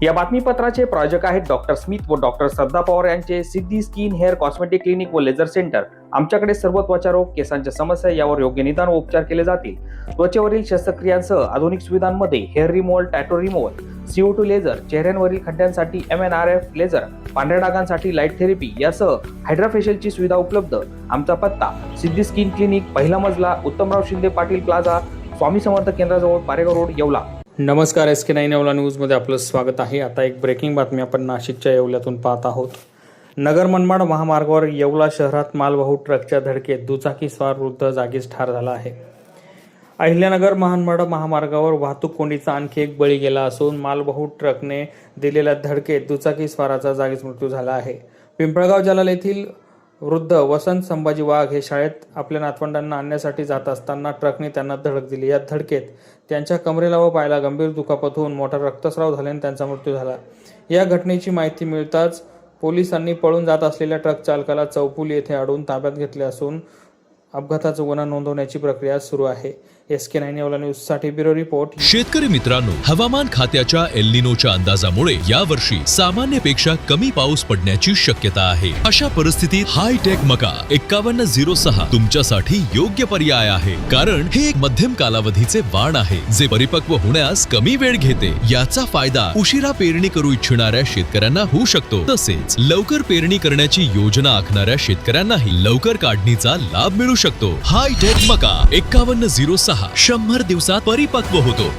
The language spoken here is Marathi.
या बातमीपत्राचे प्रायोजक आहेत डॉक्टर स्मिथ व डॉक्टर श्रद्धा पवार यांचे सिद्धी स्किन हेअर कॉस्मेटिक क्लिनिक व लेझर सेंटर। आमच्याकडे सर्व त्वचा रोग, केसांच्या समस्या यावर योग्य निदान व उपचार केले जातील। त्वचेवरील शस्त्रक्रियांसह आधुनिक सुविधांमध्ये hair removal, tattoo removal, CO2 laser, चेहऱ्यांवरील खड्ड्यांसाठी MNRF लेझर, पांढऱ्या डागांसाठी लाईट थेरपी यासह हायड्राफेशियलची सुविधा उपलब्ध। आमचा पत्ता सिद्धी स्किन क्लिनिक, पहिला मजला, उत्तमराव शिंदे पाटील प्लाझा, स्वामी समर्थ केंद्राजवळ, पारेगाव रोड, येवला। नमस्कार, SK9 येवला न्यूजमध्ये आपलं स्वागत आहे। आता एक ब्रेकिंग बातमी आपण नाशिकच्या येवल्यातून पाहत आहोत। नगर मनमाड महामार्गावर येवला शहरात मालवाहू ट्रकच्या धडकेत दुचाकीस्वार वृद्ध जागीच ठार झाला आहे। अहिल्यानगर मनमाड महामार्गावर वाहतूक कोंडीचा आणखी एक बळी गेला असून मालवाहू ट्रकने दिलेल्या धडकेत दुचाकीस्वाराचा जागीच मृत्यू झाला आहे। पिंपळगाव जलाल येथील वृद्ध वसंत संभाजी वाघ हे शाळेत आपल्या नातवंडांना आणण्यासाठी जात असताना ट्रकने त्यांना धडक दिली। या धडकेत त्यांच्या कमरेला व पायाला गंभीर दुखापत होऊन मोठा रक्तस्राव झाल्याने त्यांचा मृत्यू झाला। या घटनेची माहिती मिळताच पोलिसांनी पळून जात असलेल्या ट्रक चालकाला चौफुली येथे अडवून ताब्यात घेतले असून अपघाताचा गुन्हा नोंदवण्याची प्रक्रिया सुरू आहे। SK9 येवला न्यूजसाठी ब्युरो रिपोर्ट। शेतकरी मित्रांनो, हवामान खात्याच्या एल निनोच्या अंदाजामुळे यावर्षी सामान्यपेक्षा कमी पाऊस पडण्याची शक्यता आहे। अशा परिस्थितीत हायटेक मका 5106 तुमच्यासाठी योग्य पर्याय आहे, कारण हे एक मध्यम कालावधीचे वाण आहे जे परिपक्व होण्यास कमी वेळ घेते। याचा फायदा उशिरा पेरणी करू इच्छिणाऱ्या शेतकऱ्यांना होऊ शकतो, तसेच लवकर पेरणी करण्याची योजना आखणाऱ्या शेतकऱ्यांनाही लवकर काढणीचा लाभ मिळू शकतो। हायटेक मका 5106 100 दिवसात परिपक्व होतो।